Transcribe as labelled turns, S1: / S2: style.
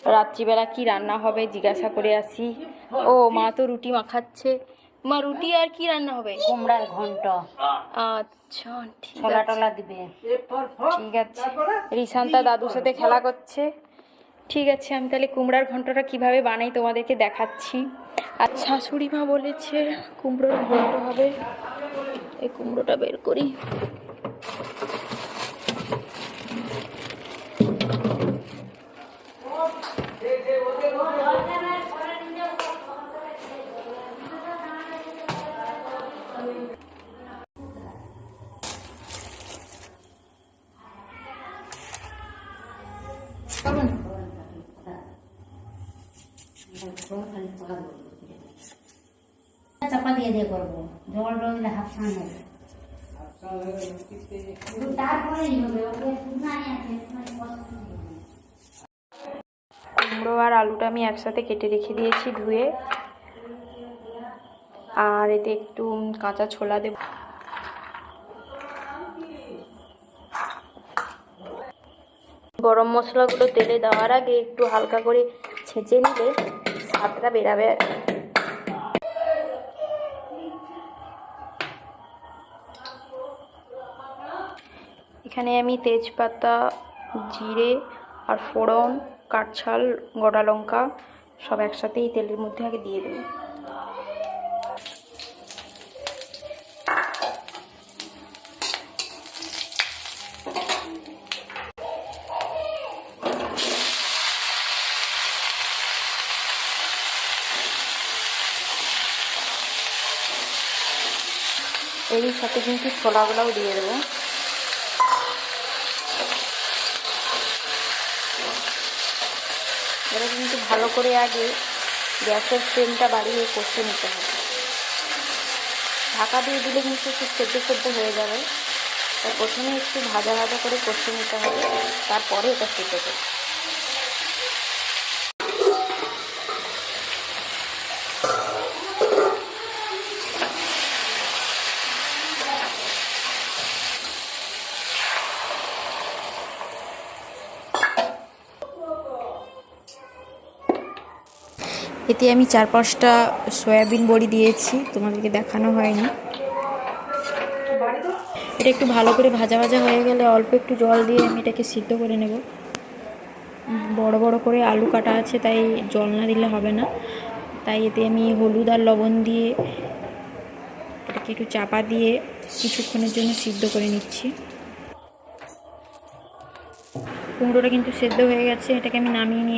S1: রাত্রিবেলা কি রান্না হবে জিজ্ঞাসা করে আসি। ও মা তো রুটি মাখাচ্ছে। মা রুটি আর কি রান্না হবে?
S2: কুমড়ার ঘন্ট।
S1: আচ্ছা ঠিক
S2: ছোলা
S1: আছে,
S2: টলা দিবে।
S1: ঠিক আছে। রিশান্তা দাদুর সাথে খেলা করছে। ঠিক আছে, আমি তাহলে কুমড়ার ঘন্টটা কিভাবে বানাই তোমাদেরকে দেখাচ্ছি। আর শাশুড়ি মা বলেছে কুমড়োর ঘন্ট হবে। এই কুমড়োটা বের করি।
S2: চাপা দিয়ে দিয়ে করবো, জল দিলে হাফ ছান হবে। তারপরেই হবে,
S1: কুমড়ো আর আলুটা আমি একসাথে কেটে রেখে দিয়েছি ধুয়ে। আর এতে একটু কাঁচা ছোলা দেব। গরম মশলাগুলো তেলে দেওয়ার আগে একটু হালকা করে ছেঁচে নিলে স্বাদটা বেরাবে। এখানে আমি তেজপাতা, জিরে আর ফোড়ন, কাঁঠাল, গোটা লঙ্কা সব একসাথেই তেলের মধ্যে আগে দিয়ে দেবো। এরই সাথে কিন্তু ছোলাগুলোও দিয়ে দেবো। এবার কিন্তু ভালো করে আগে গ্যাসের ফ্লেমটা বাড়িয়ে কষে নিতে হবে। ঢাকা দিয়ে দিলে কিন্তু একটু সেদ্ধ সেদ্ধ হয়ে যাবে, তাই প্রথমে একটু ভাজা ভাজা করে কষে নিতে হবে, তারপরে এটা সেদ্ধ করবে। এতে আমি 4-5টা সয়াবিন বড়ি দিয়েছি, তোমাদেরকে দেখানো হয়নি। এটা একটু ভালো করে ভাজা ভাজা হয়ে গেলে অল্প একটু জল দিয়ে আমি এটাকে সিদ্ধ করে নেব। বড় বড় করে আলু কাটা আছে, তাই জল না দিলে হবে না। তাই এতে আমি হলুদ আর লবণ দিয়ে এটাকে একটু চাপা দিয়ে কিছুক্ষণের জন্য সিদ্ধ করে নিচ্ছি। কুমড়োটা কিন্তু সেদ্ধ হয়ে গেছে, এটাকে আমি নামিয়ে নিয়ে